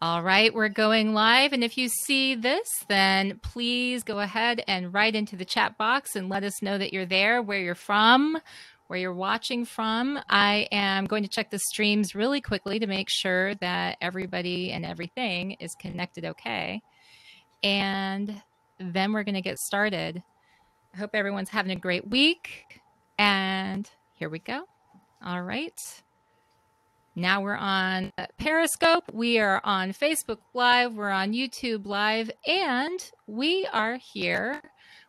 All right, we're going live. And if you see this, then please go ahead and write into the chat box and let us know that you're there, where you're from, where you're watching from. I am going to check the streams really quickly to make sure that everybody and everything is connected okay. And then we're going to get started. I hope everyone's having a great week. And here we go. All right. Now we're on Periscope, we are on Facebook Live, we're on YouTube Live, and we are here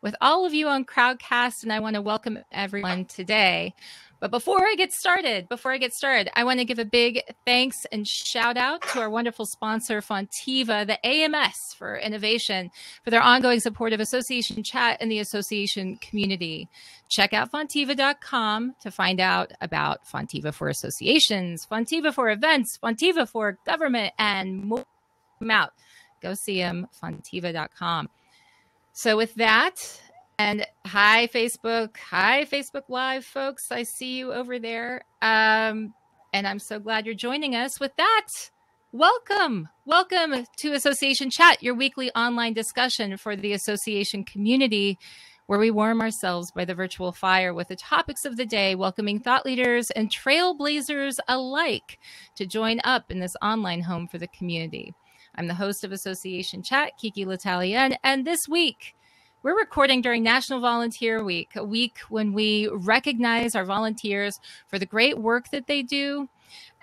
with all of you on Crowdcast, and I want to welcome everyone today. But before I get started, I want to give a big thanks and shout out to our wonderful sponsor, Fontiva, the AMS for Innovation, for their ongoing support of Association Chat and the association community. Check out Fontiva.com to find out about Fontiva for associations, Fontiva for events, Fontiva for government, and more. Out. Go see them, Fontiva.com. So with that, and hi, Facebook Live, folks. I see you over there. And I'm so glad you're joining us. With that, welcome to Association Chat, your weekly online discussion for the association community, where we warm ourselves by the virtual fire with the topics of the day, welcoming thought leaders and trailblazers alike to join up in this online home for the community. I'm the host of Association Chat, KiKi L'Italien, and this week, we're recording during National Volunteer Week, a week when we recognize our volunteers for the great work that they do.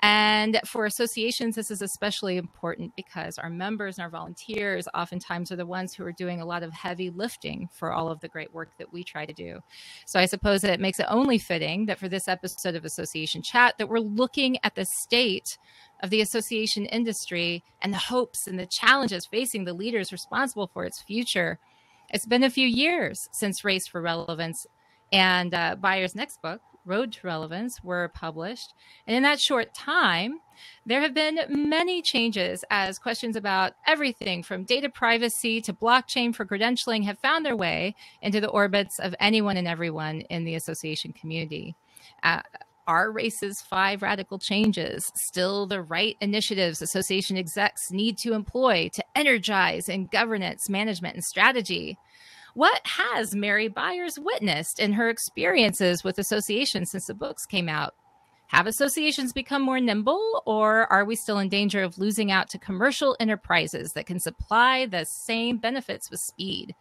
And for associations, this is especially important because our members and our volunteers oftentimes are the ones who are doing a lot of heavy lifting for all of the great work that we try to do. So I suppose that it makes it only fitting that for this episode of Association Chat, that we're looking at the state of the association industry and the hopes and the challenges facing the leaders responsible for its future. It's been a few years since Race for Relevance and Byers' next book, Road to Relevance, were published. And in that short time, there have been many changes as questions about everything from data privacy to blockchain for credentialing have found their way into the orbits of anyone and everyone in the association community. Are Race's 5 radical changes still the right initiatives association execs need to employ to energize in governance, management, and strategy? What has Mary Byers witnessed in her experiences with associations since the books came out? Have associations become more nimble, or are we still in danger of losing out to commercial enterprises that can supply the same benefits with speed?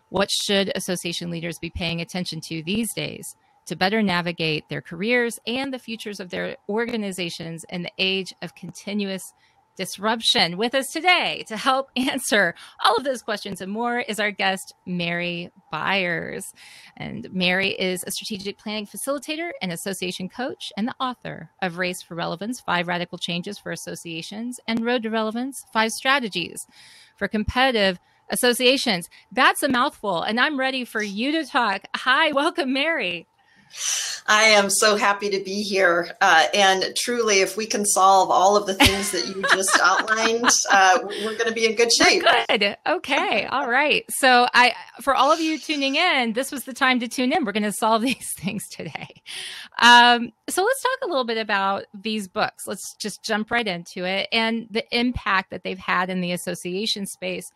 What should association leaders be paying attention to these days to better navigate their careers and the futures of their organizations in the age of continuous disruption? With us today to help answer all of those questions and more is our guest, Mary Byers. And Mary is a strategic planning facilitator and association coach and the author of Race for Relevance, 5 Radical Changes for Associations, and Road to Relevance, 5 Strategies for Competitive Associations. That's a mouthful, and I'm ready for you to talk. Hi, welcome, Mary. I am so happy to be here. And truly, if we can solve all of the things that you just outlined, we're going to be in good shape. Good. Okay. All right. So for all of you tuning in, this was the time to tune in. We're going to solve these things today. So let's talk a little bit about these books. Let's just jump right into it and the impact that they've had in the association space.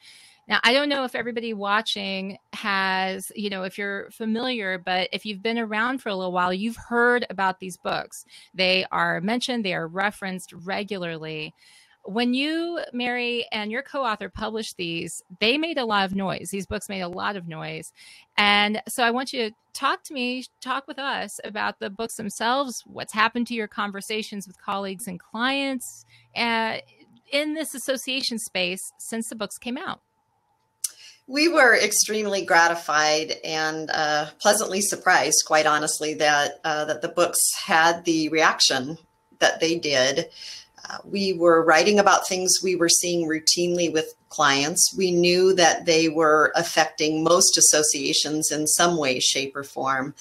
Now, I don't know if everybody watching has, if you're familiar, but if you've been around for a little while, you've heard about these books. They are mentioned, they are referenced regularly. When you, Mary, and your co-author published these, they made a lot of noise. These books made a lot of noise. And so I want you to talk with us about the books themselves, what's happened to your conversations with colleagues and clients in this association space since the books came out. We were extremely gratified and pleasantly surprised, quite honestly, that the books had the reaction that they did. We were writing about things we were seeing routinely with clients. We knew that they were affecting most associations in some way, shape, or form.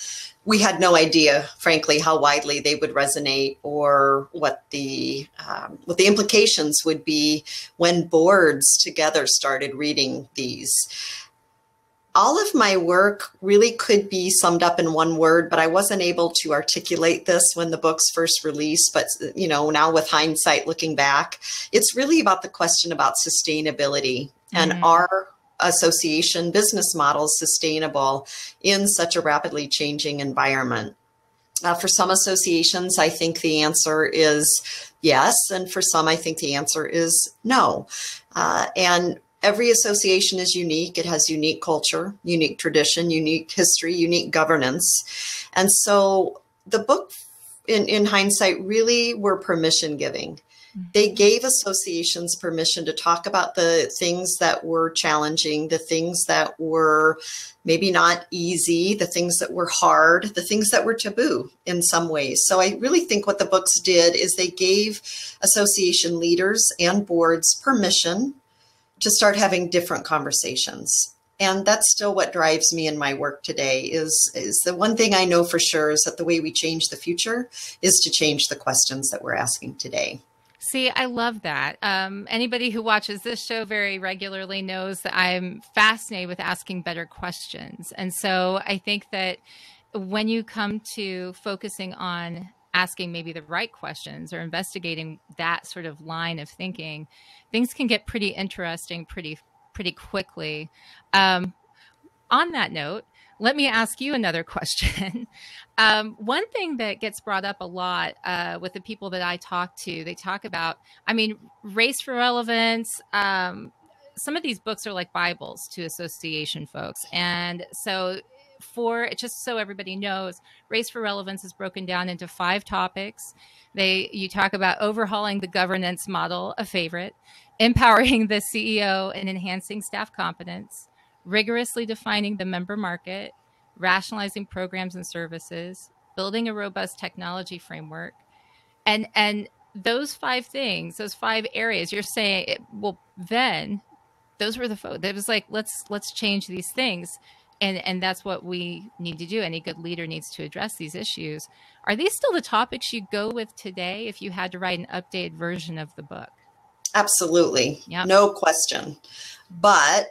We had no idea, frankly, how widely they would resonate or what the implications would be when boards together started reading these. all of my work really could be summed up in one word, but I wasn't able to articulate this when the book's first released. But, now with hindsight, looking back, it's really about the question about sustainability and our association business models sustainable in such a rapidly changing environment. For some associations, I think the answer is yes. And for some, I think the answer is no. And every association is unique. It has unique culture, unique tradition, unique history, unique governance. And so the book, in hindsight, really were permission giving. They gave associations permission to talk about the things that were challenging, the things that were maybe not easy, the things that were hard, the things that were taboo in some ways. So I really think what the books did is they gave association leaders and boards permission to start having different conversations. And that's still what drives me in my work today is the one thing I know for sure is that the way we change the future is to change the questions that we're asking today. See, I love that. Anybody who watches this show very regularly knows that I'm fascinated with asking better questions. And so I think that when you come to focusing on asking maybe the right questions or investigating that sort of line of thinking, things can get pretty interesting pretty quickly. On that note, let me ask you another question. One thing that gets brought up a lot with the people that I talk to, they talk about, race for relevance. Some of these books are like Bibles to association folks. And so just so everybody knows, Race for Relevance is broken down into 5 topics. You talk about overhauling the governance model, a favorite, empowering the CEO and enhancing staff competence, rigorously defining the member market, rationalizing programs and services, building a robust technology framework. And those 5 things, those 5 areas, you're saying, well, then those were it was like, let's change these things. And that's what we need to do. Any good leader needs to address these issues. Are these still the topics you go with today if you had to write an updated version of the book? Absolutely. Yep. No question. But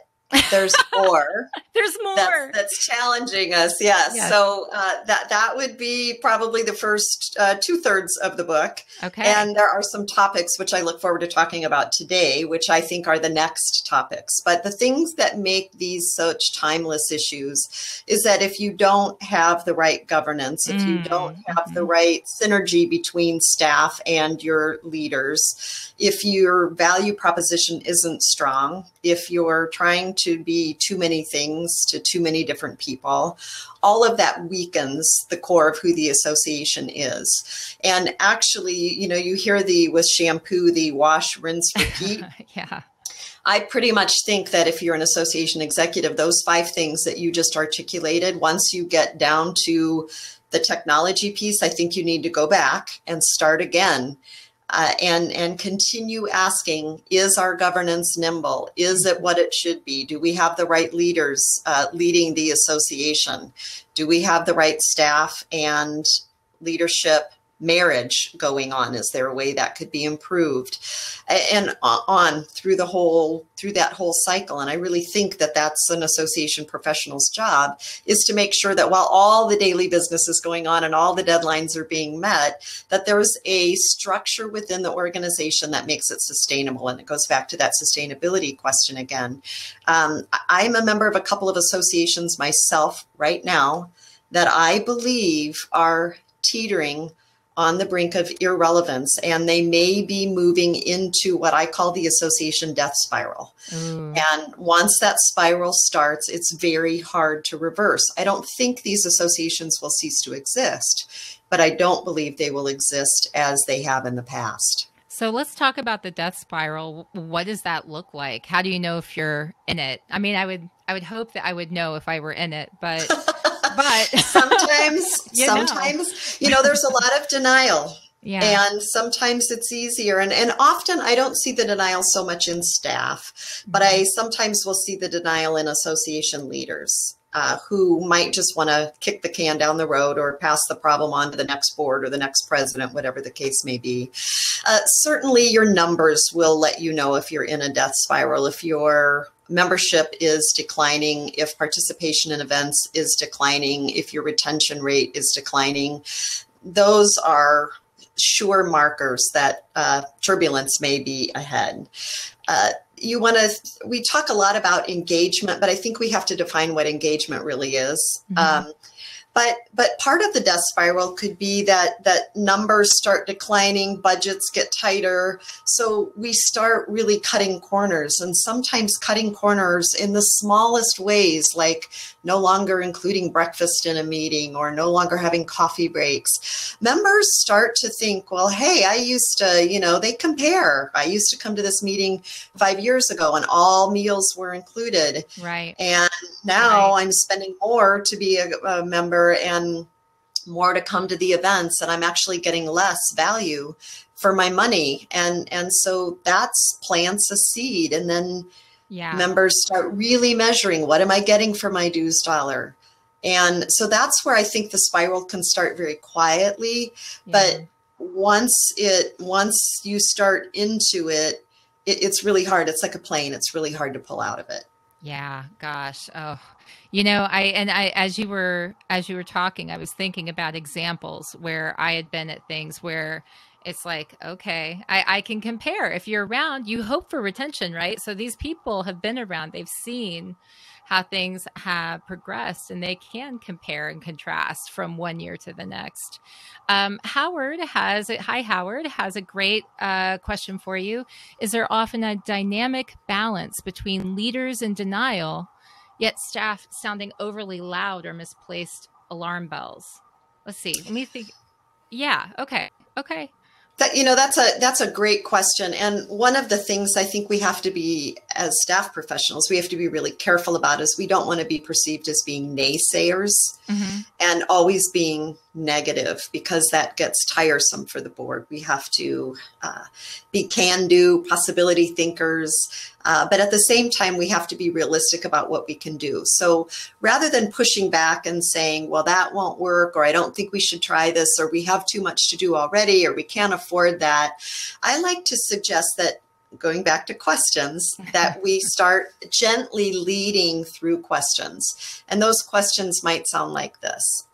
there's more. There's more. That's challenging us. Yes. So that would be probably the first 2/3 of the book. Okay. And there are some topics which I look forward to talking about today, which I think are the next topics. But the things that make these such timeless issues is that if you don't have the right governance, if you don't have the right synergy between staff and your leaders, if your value proposition isn't strong, if you're trying to be too many things to too many different people, all of that weakens the core of who the association is. And actually, you hear with shampoo, the wash, rinse, repeat. Yeah. I pretty much think that if you're an association executive, those 5 things that you just articulated, once you get down to the technology piece, I think you need to go back and start again. And continue asking, is our governance nimble? Is it what it should be? Do we have the right leaders leading the association? Do we have the right staff and leadership marriage going on? Is there a way that could be improved? And on through that whole cycle. And I really think that that's an association professional's job, is to make sure that while all the daily business is going on and all the deadlines are being met, that there's a structure within the organization that makes it sustainable. And it goes back to that sustainability question again. I'm a member of a couple of associations myself right now that I believe are teetering on the brink of irrelevance, and they may be moving into what I call the association death spiral. And once that spiral starts, it's very hard to reverse. I don't think these associations will cease to exist, but I don't believe they will exist as they have in the past. So let's talk about the death spiral. What does that look like? How do you know if you're in it? I mean, I would hope that I would know if I were in it, but sometimes, there's a lot of denial. Yeah. And sometimes it's easier. And often I don't see the denial so much in staff, but I sometimes will see the denial in association leaders. who might just want to kick the can down the road or pass the problem on to the next board or the next president, whatever the case may be. Certainly your numbers will let you know if you're in a death spiral, if your membership is declining, if participation in events is declining, if your retention rate is declining. Those are sure markers that turbulence may be ahead. We talk a lot about engagement, but I think we have to define what engagement really is. Mm-hmm. But part of the death spiral could be that numbers start declining, budgets get tighter. So we start really cutting corners, and sometimes cutting corners in the smallest ways, like no longer including breakfast in a meeting or no longer having coffee breaks. Members start to think, well, hey, I used to, they compare. I used to come to this meeting 5 years ago and all meals were included. Right. And now I'm spending more to be a member and more to come to the events, and I'm actually getting less value for my money. And so that's plants a seed. And then members start really measuring, what am I getting for my dues dollar? And so that's where I think the spiral can start very quietly. But once you start into it, it's really hard. It's like a plane. It's really hard to pull out of it. Yeah, gosh. Oh, I as you were talking, I was thinking about examples where I had been at things where it's like, okay, I can compare. If you're around, you hope for retention, right? So these people have been around, they've seen how things have progressed, and they can compare and contrast from one year to the next. Howard has a great question for you. Is there often a dynamic balance between leaders in denial, yet staff sounding overly loud or misplaced alarm bells? Let's see. Let me think. Yeah. Okay. That's a great question. And one of the things I think we have to be, as staff professionals, we have to be really careful about is we don't want to be perceived as being naysayers and always being negative, because that gets tiresome for the board. We have to be can-do, possibility thinkers, but at the same time, we have to be realistic about what we can do. So rather than pushing back and saying, well, that won't work, or I don't think we should try this, or we have too much to do already, or we can't afford that, I like to suggest that, going back to questions, that we start gently leading through questions. And those questions might sound like this.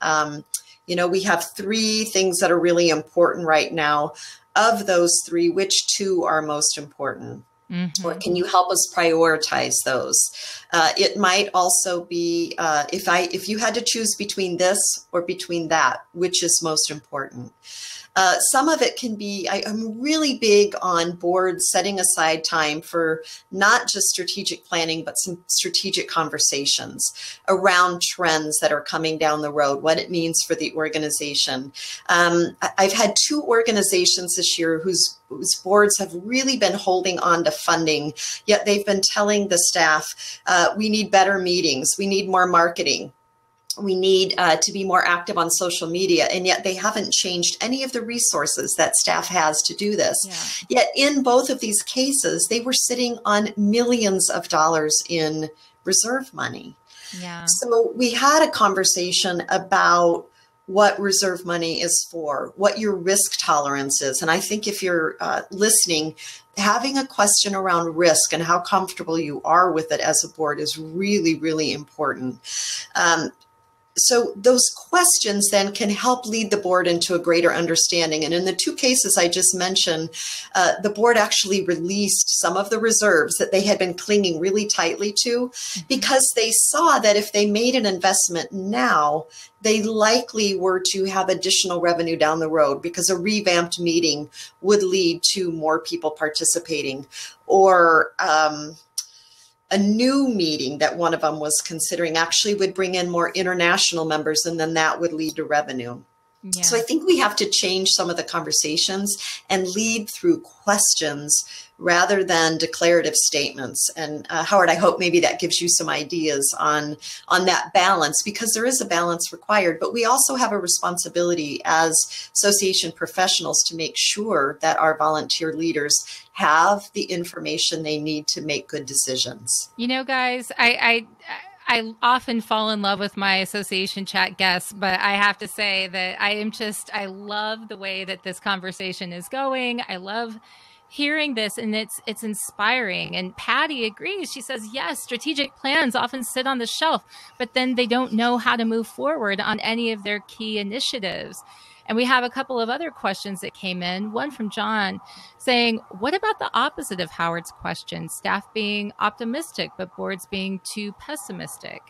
We have 3 things that are really important right now. Of those 3, which 2 are most important? Or can you help us prioritize those? It might also be, if you had to choose between this or between that, which is most important? Some of it can be, I'm really big on boards setting aside time for not just strategic planning, but some strategic conversations around trends that are coming down the road, what it means for the organization. I've had 2 organizations this year whose boards have really been holding on to funding, yet they've been telling the staff, we need better meetings, we need more marketing. We need to be more active on social media, and yet they haven't changed any of the resources that staff has to do this. Yeah. Yet in both of these cases, they were sitting on millions of dollars in reserve money. Yeah. So we had a conversation about what reserve money is for, what your risk tolerance is. And I think if you're listening, having a question around risk and how comfortable you are with it as a board is really, really important. So those questions then can help lead the board into a greater understanding. And in the 2 cases I just mentioned, the board actually released some of the reserves that they had been clinging really tightly to, because they saw that if they made an investment now, they likely were to have additional revenue down the road, because a revamped meeting would lead to more people participating, or a new meeting that one of them was considering actually would bring in more international members, and then that would lead to revenue. Yeah. So I think we have to change some of the conversations and lead through questions rather than declarative statements. And Howard, I hope maybe that gives you some ideas on that balance, because there is a balance required, but we also have a responsibility as association professionals to make sure that our volunteer leaders have the information they need to make good decisions. Guys, I often fall in love with my association chat guests, but I have to say that I love the way that this conversation is going. I love hearing this, and it's inspiring. And Patty agrees. She says, yes, strategic plans often sit on the shelf, but then they don't know how to move forward on any of their key initiatives. And we have a couple of other questions that came in. One from John saying, what about the opposite of Howard's question? Staff being optimistic, but boards being too pessimistic.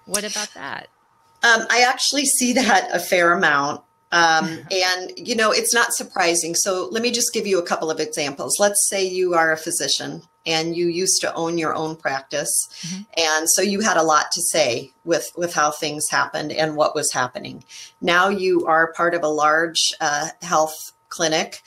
What about that? I actually see that a fair amount. And, you know, it's not surprising. So let me just give you a couple of examples. Let's say you are a physician and you used to own your own practice. Mm-hmm. And so you had a lot to say with how things happened and what was happening. Now you are part of a large health clinic.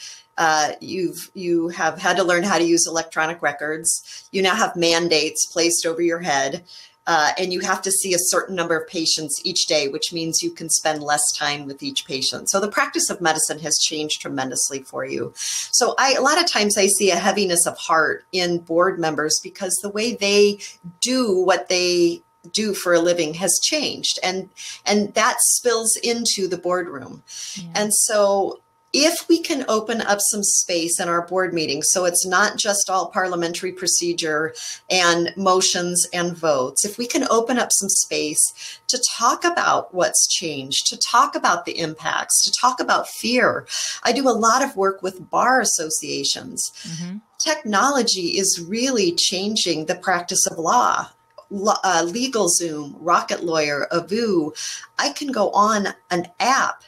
You have had to learn how to use electronic records. You now have mandates placed over your head. And you have to see a certain number of patients each day, which means you can spend less time with each patient. So the practice of medicine has changed tremendously for you. So a lot of times I see a heaviness of heart in board members because the way they do what they do for a living has changed, and that spills into the boardroom. Yeah. And so if we can open up some space in our board meetings, so it's not just all parliamentary procedure and motions and votes, if we can open up some space to talk about what's changed, to talk about the impacts, to talk about fear. I do a lot of work with bar associations. Mm-hmm. Technology is really changing the practice of law. LegalZoom, Rocket Lawyer, Avoo. I can go on an app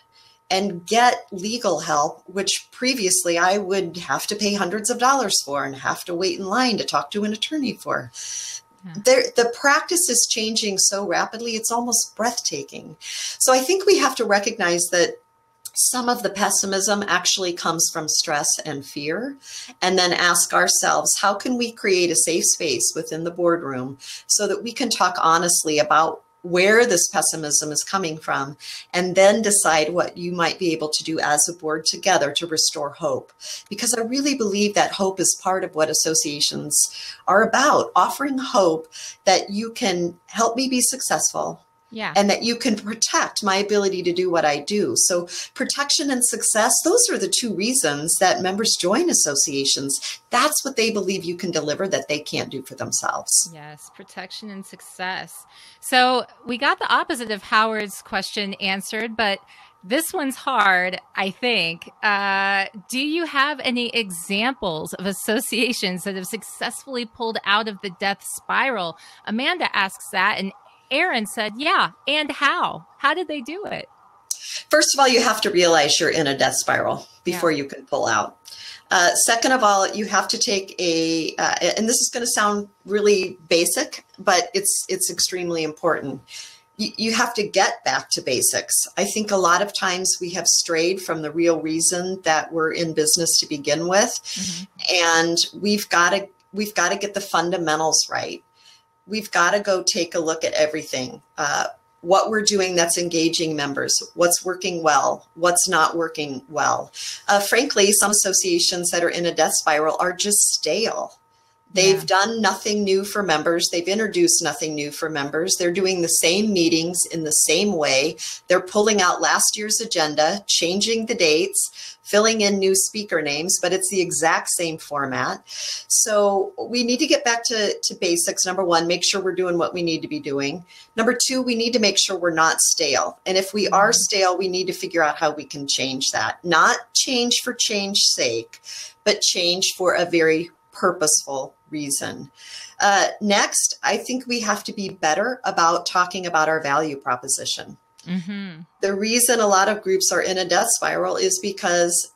and get legal help, which previously I would have to pay hundreds of dollars for and have to wait in line to talk to an attorney for. Yeah. The practice is changing so rapidly, it's almost breathtaking. So I think we have to recognize that some of the pessimism actually comes from stress and fear, and then ask ourselves, how can we create a safe space within the boardroom so that we can talk honestly about where this pessimism is coming from, and then decide what you might be able to do as a board together to restore hope. Because I really believe that hope is part of what associations are about, offering hope that you can help me be successful. Yeah. And that you can protect my ability to do what I do. So protection and success, those are the two reasons that members join associations. That's what they believe you can deliver that they can't do for themselves. Yes, protection and success. So we got the opposite of Howard's question answered, but this one's hard, I think. Do you have any examples of associations that have successfully pulled out of the death spiral? Amanda asks that, and Aaron said, yeah, and how? How did they do it? First of all, you have to realize you're in a death spiral before you can pull out. Second of all, you have to take and this is going to sound really basic, but it's extremely important. You have to get back to basics. I think a lot of times we have strayed from the real reason that we're in business to begin with. Mm-hmm. And we've got to get the fundamentals right. We've got to go take a look at everything, what we're doing that's engaging members, what's working well, what's not working well. Frankly, some associations that are in a death spiral are just stale. They've done nothing new for members. They've introduced nothing new for members. They're doing the same meetings in the same way. They're pulling out last year's agenda, changing the dates, filling in new speaker names, but it's the exact same format. So we need to get back to basics. Number one, make sure we're doing what we need to be doing. Number two, we need to make sure we're not stale. And if we are stale, we need to figure out how we can change that. Not change for change's sake, but change for a very purposeful reason. Next, I think we have to be better about talking about our value proposition. Mm-hmm. The reason a lot of groups are in a death spiral is because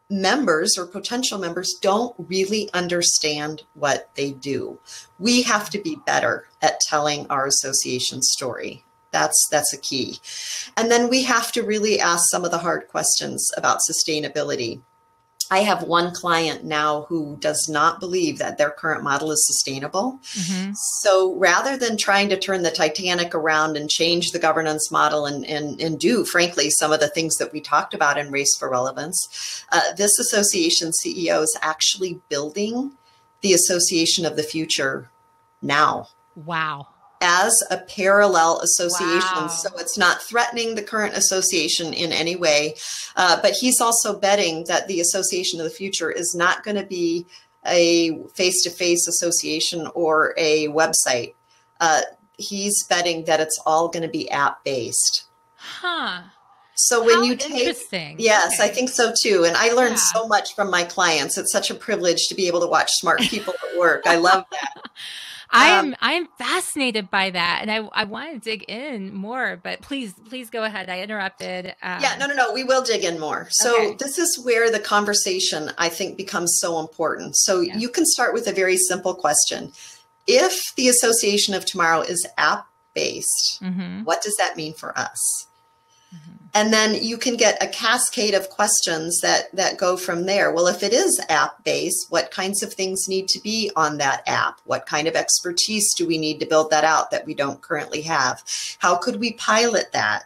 members or potential members don't really understand what they do. We have to be better at telling our association story. That's a key. And then we have to really ask some of the hard questions about sustainability. I have one client now who does not believe that their current model is sustainable. Mm-hmm. So rather than trying to turn the Titanic around and change the governance model and do, frankly, some of the things that we talked about in Race for Relevance, this association CEO is actually building the association of the future now. Wow. as a parallel association. Wow. So it's not threatening the current association in any way. But he's also betting that the association of the future is not going to be a face-to-face association or a website. He's betting that it's all going to be app-based. Huh. So when How you take, interesting. yes, Okay. I think so too. And I learned Yeah. so much from my clients. It's such a privilege to be able to watch smart people at work. I love that. I'm fascinated by that, and I want to dig in more, but please go ahead. I interrupted. Yeah, no. We will dig in more. So Okay. this is where the conversation, I think, becomes so important. So Yeah. you can start with a very simple question. If the association of tomorrow is app-based, Mm-hmm. what does that mean for us? Mm-hmm. And then you can get a cascade of questions that go from there. Well, if it is app-based, what kinds of things need to be on that app? What kind of expertise do we need to build that out that we don't currently have? How could we pilot that?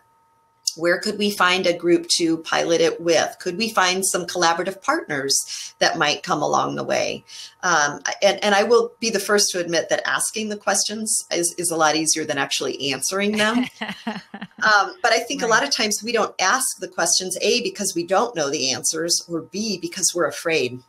Where could we find a group to pilot it with? Could we find some collaborative partners that might come along the way? And I will be the first to admit that asking the questions is a lot easier than actually answering them. But I think Right. a lot of times we don't ask the questions, A, because we don't know the answers, or B, because we're afraid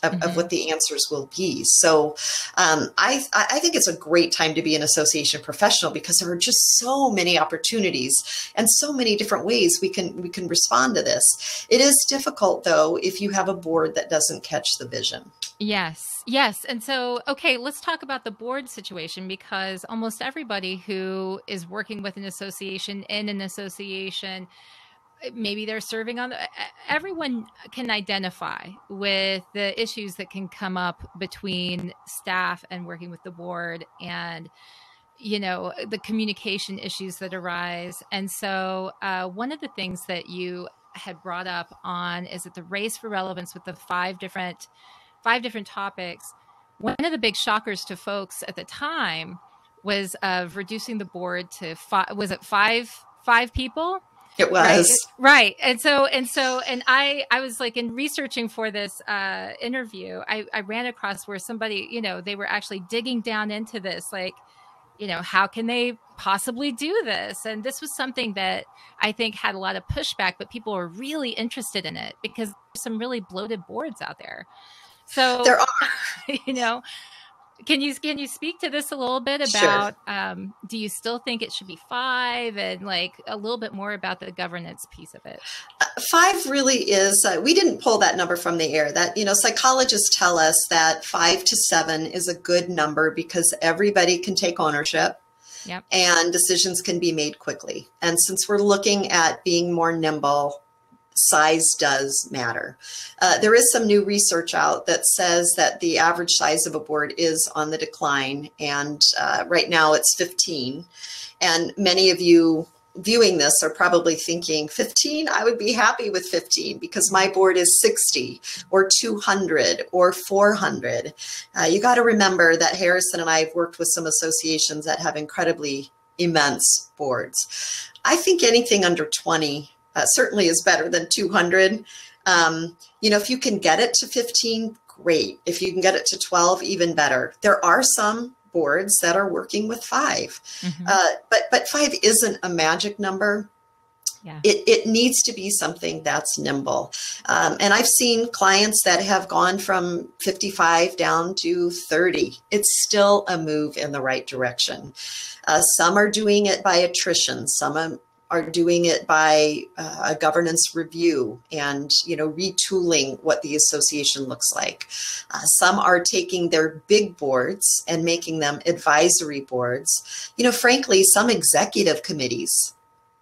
of what the answers will be. So I think it's a great time to be an association professional, because there are just so many opportunities and so many different ways we can respond to this. It is difficult, though, if you have a board that doesn't catch the vision. Yes. Yes. And so, okay, let's talk about the board situation, because almost everybody who is working with an association, in an association, maybe they're serving on everyone can identify with the issues that can come up between staff and working with the board, and the communication issues that arise. And so one of the things that you had brought up on is that the race for relevance, with the five different topics, one of the big shockers to folks at the time was of reducing the board to five people? It was. Right. And I was like, in researching for this interview, I ran across where somebody, they were actually digging down into this, like, how can they possibly do this? And this was something that I think had a lot of pushback, but people were really interested in it because there's some really bloated boards out there. So there are. Can you speak to this a little bit about, sure. Do you still think it should be 5, and like a little bit more about the governance piece of it? 5 really is, we didn't pull that number from the air. That, psychologists tell us that 5 to 7 is a good number because everybody can take ownership. Yep. And decisions can be made quickly. And since we're looking at being more nimble, size does matter. There is some new research out that says that the average size of a board is on the decline. And right now it's 15. And many of you viewing this are probably thinking, 15? I would be happy with 15 because my board is 60 or 200 or 400. You got to remember that Harrison and I have worked with some associations that have incredibly immense boards. I think anything under 20 certainly is better than 200. If you can get it to 15, great. If you can get it to 12, even better. There are some boards that are working with 5, but 5 isn't a magic number. Yeah. It needs to be something that's nimble. And I've seen clients that have gone from 55 down to 30. It's still a move in the right direction. Some are doing it by attrition. Some are doing it by a governance review and, retooling what the association looks like. Some are taking their big boards and making them advisory boards. Frankly, some executive committees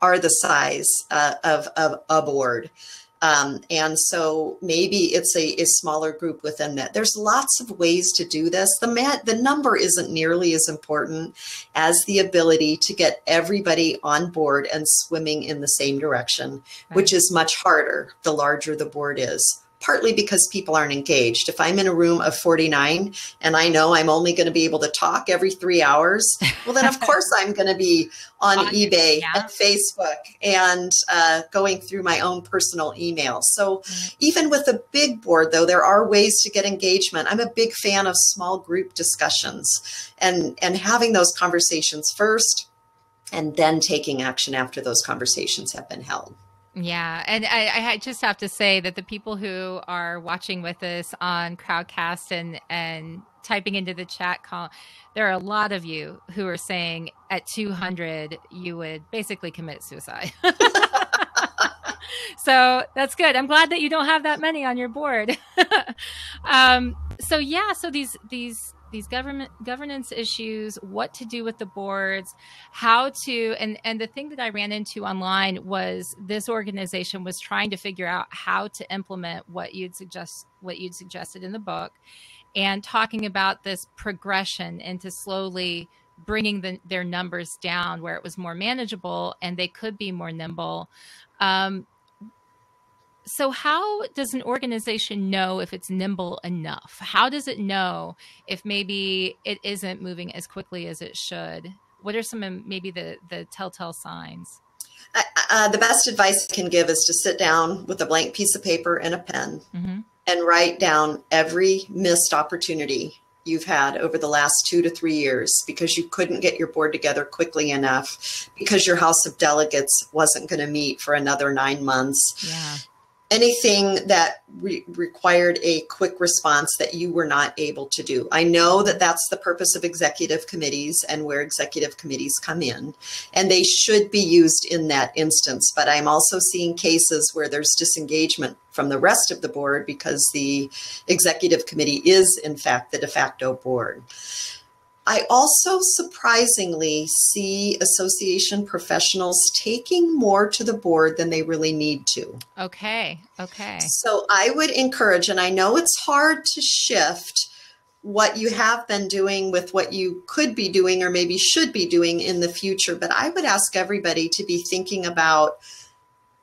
are the size of a board. And so maybe it's a smaller group within that. There's lots of ways to do this. The number isn't nearly as important as the ability to get everybody on board and swimming in the same direction, right, which is much harder the larger the board is. partly because people aren't engaged. If I'm in a room of 49 and I know I'm only going to be able to talk every 3 hours, well, then of course I'm going to be on eBay and Facebook and going through my own personal emails. So even with a big board, though, there are ways to get engagement. I'm a big fan of small group discussions and having those conversations first and then taking action after those conversations have been held. Yeah. And I just have to say that the people who are watching with us on Crowdcast and typing into the chat call, there are a lot of you who are saying at 200, you would basically commit suicide. So that's good. I'm glad that you don't have that many on your board. So these governance issues, what to do with the boards, how to, and the thing that I ran into online was this organization was trying to figure out how to implement what you'd suggested in the book, and talking about this progression into slowly bringing their numbers down where it was more manageable and they could be more nimble. So how does an organization know if it's nimble enough? How does it know if maybe it isn't moving as quickly as it should? What are some maybe the telltale signs? The best advice I can give is to sit down with a blank piece of paper and a pen and write down every missed opportunity you've had over the last 2 to 3 years because you couldn't get your board together quickly enough, because your House of Delegates wasn't going to meet for another 9 months. Yeah. Anything that required a quick response that you were not able to do. I know that that's the purpose of executive committees and where executive committees come in, and they should be used in that instance. But I'm also seeing cases where there's disengagement from the rest of the board because the executive committee is, in fact, the de facto board. I also surprisingly see association professionals taking more to the board than they really need to. Okay. So I would encourage, and I know it's hard to shift what you have been doing with what you could be doing or maybe should be doing in the future, but I would ask everybody to be thinking about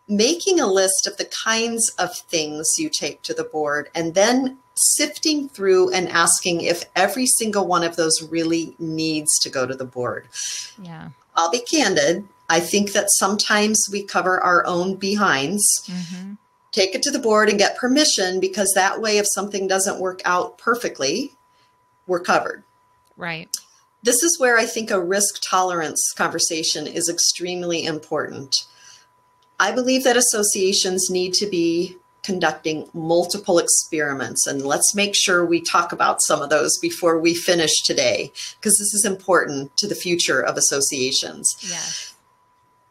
making a list of the kinds of things you take to the board and then sifting through and asking if every single one of those really needs to go to the board. Yeah. I'll be candid. I think that sometimes we cover our own behinds, take it to the board and get permission, because that way, if something doesn't work out perfectly, we're covered. Right. This is where I think a risk tolerance conversation is extremely important. I believe that associations need to be conducting multiple experiments, and let's make sure we talk about some of those before we finish today, because this is important to the future of associations. Yes.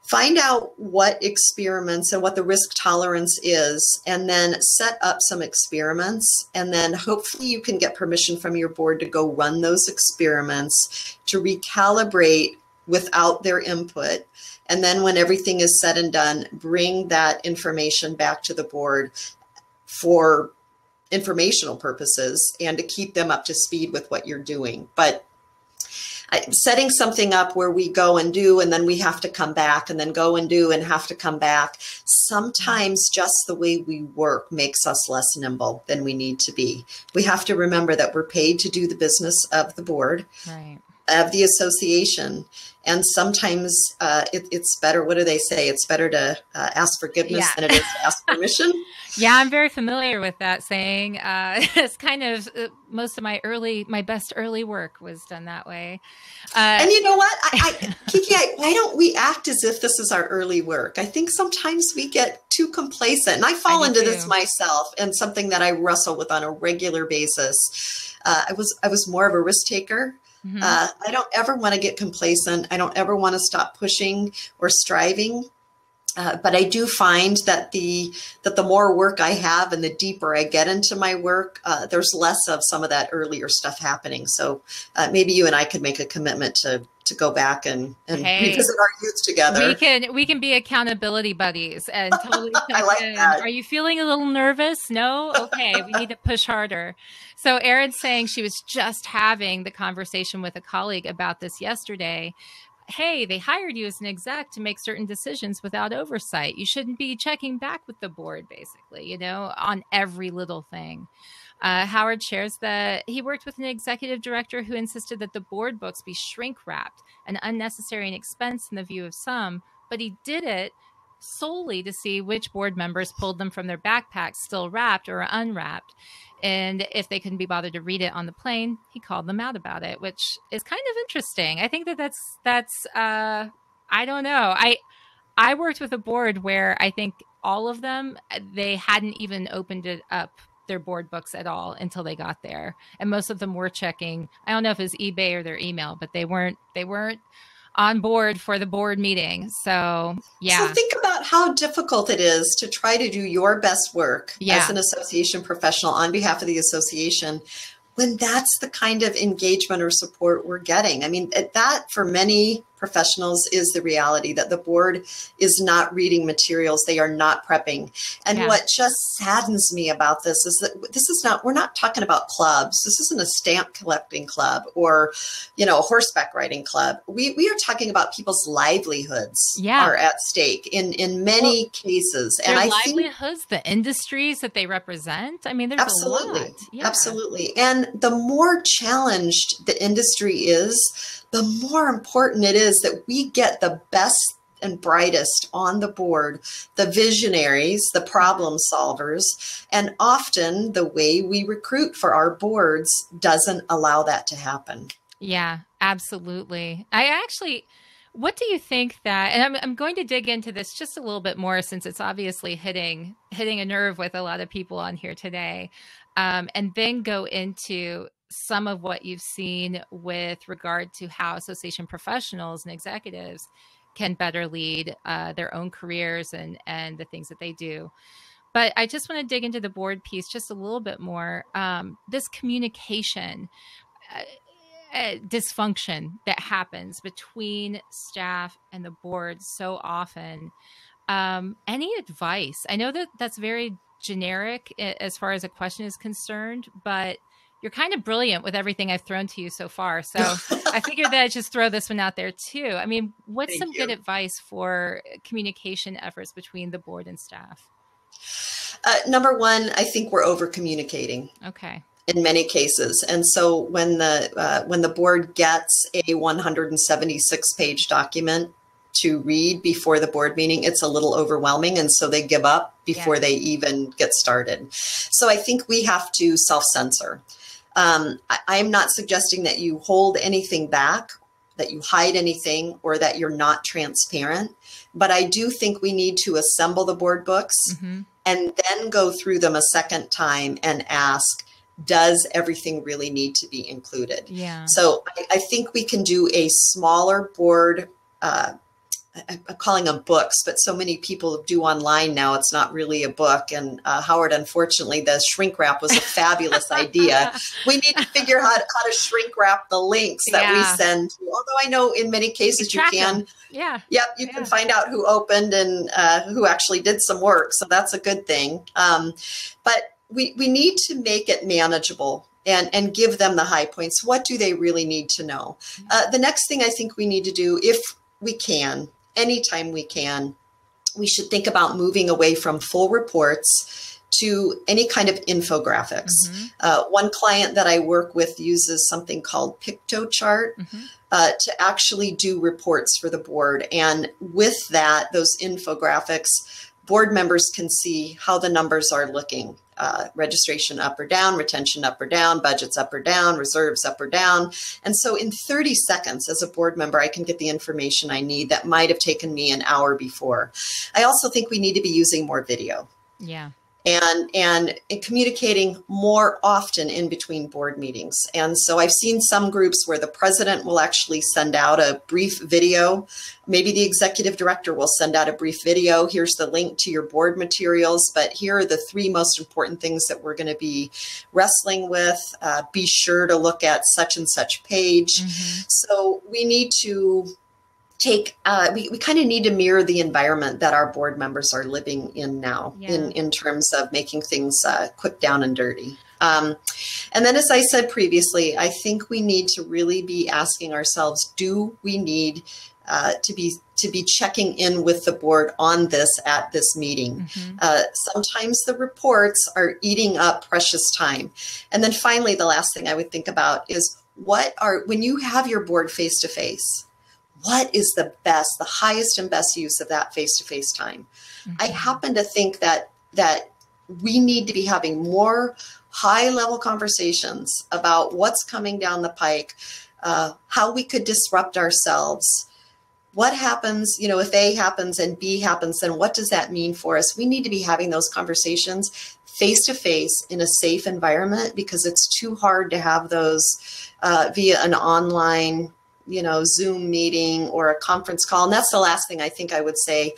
Find out what experiments and what the risk tolerance is, and then set up some experiments, and then hopefully you can get permission from your board to go run those experiments to recalibrate without their input. And then when everything is said and done, bring that information back to the board for informational purposes and to keep them up to speed with what you're doing. But setting something up where we go and do, and then we have to come back, and then go and do and have to come back, sometimes just the way we work makes us less nimble than we need to be. We have to remember that we're paid to do the business of the board. Right. Of the association. And sometimes it's better, what do they say? It's better to ask forgiveness than it is to ask permission. Yeah, I'm very familiar with that saying. It's kind of most of my best early work was done that way. And you know what, KiKi, why don't we act as if this is our early work? I think sometimes we get too complacent, and I fall into this myself, and something that I wrestle with on a regular basis. I was more of a risk taker. I don't ever want to get complacent. I don't ever want to stop pushing or striving. But I do find that the more work I have and the deeper I get into my work, there's less of some of that earlier stuff happening. So maybe you and I could make a commitment to go back and revisit our youth together. We can be accountability buddies and totally I like that. Are you feeling a little nervous? No? Okay, we need to push harder. So Erin's saying she was just having the conversation with a colleague about this yesterday. hey, they hired you as an exec to make certain decisions without oversight. You shouldn't be checking back with the board, basically, on every little thing. Howard shares that he worked with an executive director who insisted that the board books be shrink wrapped, an unnecessary expense in the view of some, but he did it solely to see which board members pulled them from their backpacks still wrapped or unwrapped. And if they couldn't be bothered to read it on the plane, he called them out about it, which is kind of interesting. I think that's I don't know. I worked with a board where I think all of them, they hadn't even opened it up, their board books at all, until they got there. And most of them were checking, I don't know if it was eBay or their email, but they weren't on board for the board meeting. So, yeah. So think about how difficult it is to try to do your best work as an association professional on behalf of the association when that's the kind of engagement or support we're getting. I mean, that for many professionals is the reality, that the board is not reading materials, they are not prepping. And what just saddens me about this is that we're not talking about clubs. This isn't a stamp collecting club or, a horseback riding club. We are talking about people's livelihoods are at stake in many cases. And I livelihoods, the industries that they represent. I mean, there's a lot. Absolutely. And the more challenged the industry is, the more important it is that we get the best and brightest on the board, the visionaries, the problem solvers. And often the way we recruit for our boards doesn't allow that to happen. Yeah, absolutely. What do you think that, and I'm going to dig into this just a little bit more since it's obviously hitting a nerve with a lot of people on here today, and then go into some of what you've seen with regard to how association professionals and executives can better lead their own careers and the things that they do. But I just want to dig into the board piece just a little bit more. This communication dysfunction that happens between staff and the board so often. Any advice? I know that that's very generic as far as a question is concerned, but you're kind of brilliant with everything I've thrown to you so far. So I figured that I'd just throw this one out there too. I mean, what's some good advice for communication efforts between the board and staff? Number one, I think we're over communicating. Okay. In many cases. And so when the board gets a 176-page document to read before the board meeting, it's a little overwhelming. And so they give up before they even get started. So I think we have to self-censor. I'm not suggesting that you hold anything back, that you hide anything, or that you're not transparent. But I do think we need to assemble the board books and then go through them a second time and ask, does everything really need to be included? Yeah. So I think we can do a smaller board, I'm calling them books, but so many people do online now, it's not really a book. And Howard, unfortunately, the shrink wrap was a fabulous idea. We need to figure out how to shrink wrap the links that we send to, although I know in many cases you can. Them. Yeah. Yep. You can find out who opened and who actually did some work. So that's a good thing. But we need to make it manageable and give them the high points. What do they really need to know? The next thing I think we need to do, if we can, anytime we can, we should think about moving away from full reports to any kind of infographics. One client that I work with uses something called PictoChart to actually do reports for the board. And with that, those infographics, board members can see how the numbers are looking. Registration up or down, retention up or down, budgets up or down, reserves up or down. And so in 30 seconds as a board member, I can get the information I need that might have taken me an hour before. I also think we need to be using more video. Yeah. And communicating more often in between board meetings. And so I've seen some groups where the president will actually send out a brief video. Maybe the executive director will send out a brief video. Here's the link to your board materials, but here are the 3 most important things that we're going to be wrestling with. Be sure to look at such and such page. So we need to we kind of need to mirror the environment that our board members are living in now in terms of making things quick, down, and dirty. And then, as I said previously, I think we need to really be asking ourselves, do we need to be checking in with the board on this at this meeting. Sometimes the reports are eating up precious time. And then finally, the last thing I would think about is when you have your board face-to-face, what is the highest and best use of that face-to-face time? I happen to think that we need to be having more high-level conversations about what's coming down the pike, how we could disrupt ourselves. What happens, if A happens and B happens, then what does that mean for us? We need to be having those conversations face-to-face in a safe environment, because it's too hard to have those via an online, Zoom meeting or a conference call. And that's the last thing I think I would say.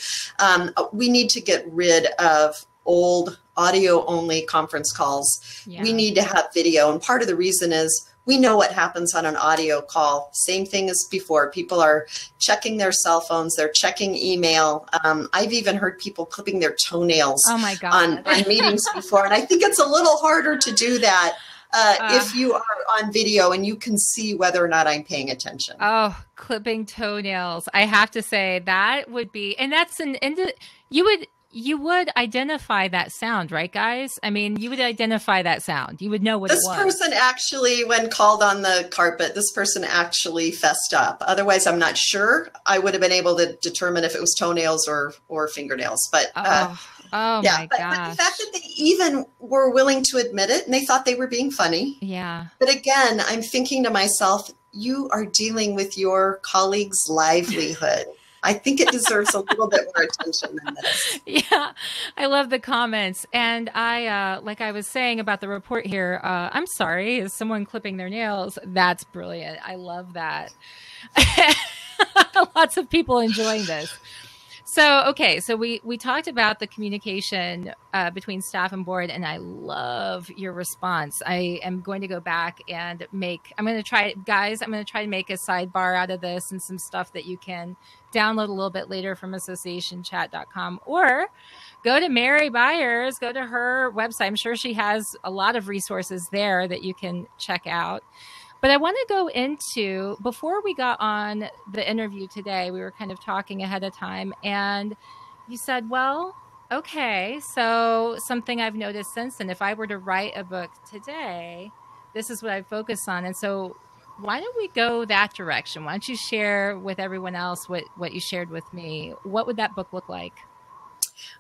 We need to get rid of old audio-only conference calls. Yeah. We need to have video. And part of the reason is we know what happens on an audio call. Same thing as before. People are checking their cell phones. They're checking email. I've even heard people clipping their toenails on meetings before. And I think it's a little harder to do that if you are on video and you can see whether or not I'm paying attention. Oh, clipping toenails. I have to say that would be, and that's you would identify that sound, right, guys? I mean, you would identify that sound. You would know what it was. This person actually, when called on the carpet, this person actually fessed up. Otherwise, I'm not sure. I would have been able to determine if it was toenails or fingernails. But my gosh. But the fact that they even were willing to admit it and they thought they were being funny. Yeah. But again, I'm thinking to myself, you are dealing with your colleague's livelihood. I think it deserves a little bit more attention than this. Yeah, I love the comments. And I, like I was saying about the report here, I'm sorry, is someone clipping their nails? That's brilliant. I love that. Lots of people enjoying this. So, okay, so we talked about the communication between staff and board, and I love your response. I am going to go back and I'm going to try to make a sidebar out of this and some stuff that you can download a little bit later from associationchat.com, or go to Mary Byers, go to her website. I'm sure she has a lot of resources there that you can check out. But I want to go into, before we got on the interview today, we were kind of talking ahead of time, and you said, well, okay, so something I've noticed since then, if I were to write a book today, this is what I focus on. And so why don't we go that direction? Why don't you share with everyone else what you shared with me? What would that book look like?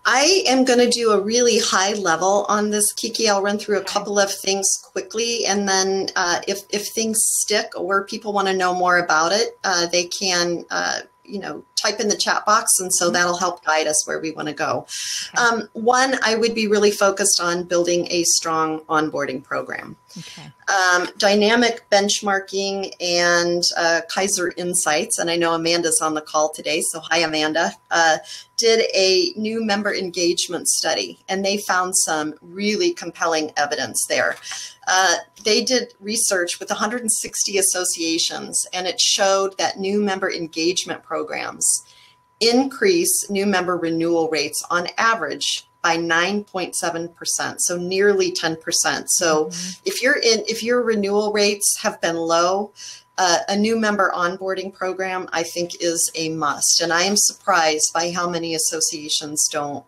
I am going to do a really high level on this, KiKi. I'll run through a couple of things quickly, and then if things stick or people want to know more about it, they can type in the chat box, and so that'll help guide us where we want to go. Okay. One, I would be really focused on building a strong onboarding program. Okay. Dynamic benchmarking and Kaiser Insights, and I know Amanda's on the call today, so hi, Amanda, did a new member engagement study, and they found some really compelling evidence there. They did research with 160 associations, and it showed that new member engagement programs increase new member renewal rates on average by 9.7%, so nearly 10%. So if your renewal rates have been low, a new member onboarding program, I think, is a must. And I am surprised by how many associations don't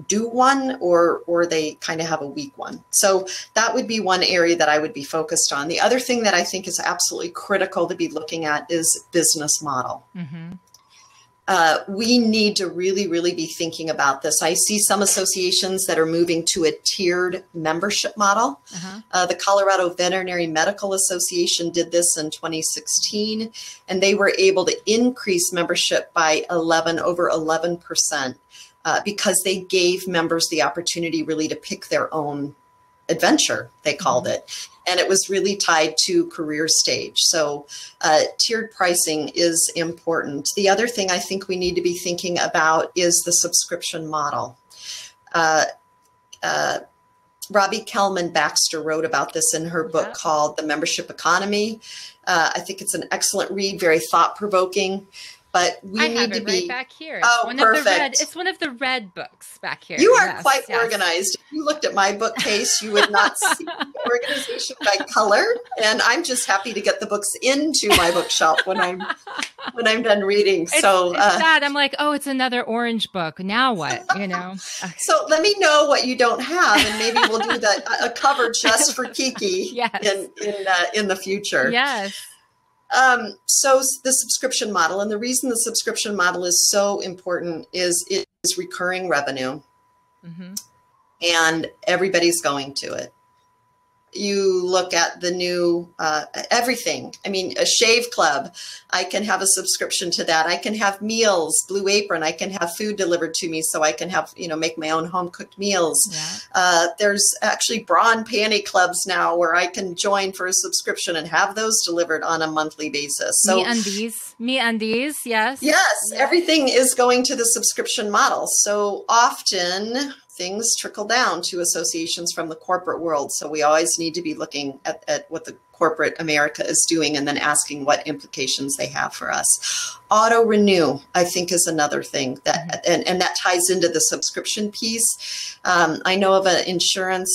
do one, or they kind of have a weak one. So that would be one area that I would be focused on. The other thing that I think is absolutely critical to be looking at is business model. Mm-hmm. We need to really, really be thinking about this. I see some associations that are moving to a tiered membership model. The Colorado Veterinary Medical Association did this in 2016, and they were able to increase membership by over 11%. Because they gave members the opportunity really to pick their own adventure, they called it. And it was really tied to career stage. So tiered pricing is important. The other thing I think we need to be thinking about is the subscription model. Robbie Kellman Baxter wrote about this in her book called The Membership Economy. I think it's an excellent read, very thought-provoking. But we need to be right back here. Perfect. It's one of the red books back here. You are quite organized. If you looked at my bookcase, you would not see the organization by color. And I'm just happy to get the books into my bookshelf when I'm when I'm done reading. It's sad. I'm like, oh, it's another orange book. Now what? So let me know what you don't have, and maybe we'll do a cover just for KiKi yes. in the future. Yes. So the subscription model, and the reason the subscription model is so important is it is recurring revenue, and everybody's going to it. You look at the new everything. I mean, a shave club, I can have a subscription to that. I can have meals, Blue Apron. I can have food delivered to me, so I can have, make my own home cooked meals. Yeah. There's actually bra and panty clubs now where I can join for a subscription and have those delivered on a monthly basis. So Me undies, yes. Yes, everything is going to the subscription model. So often things trickle down to associations from the corporate world. So we always need to be looking at what the corporate America is doing and then asking what implications they have for us. Auto renew, I think, is another thing that, and that ties into the subscription piece. I know of an insurance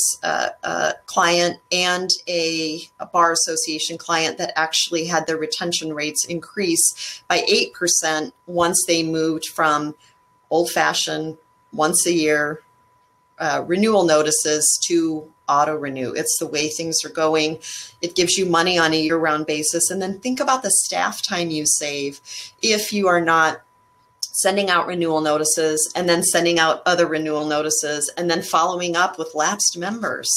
client and a bar association client that actually had their retention rates increase by 8% once they moved from old-fashioned once a year renewal notices to auto renew. It's the way things are going. It gives you money on a year-round basis. And then think about the staff time you save if you are not sending out renewal notices and then sending out other renewal notices and then following up with lapsed members.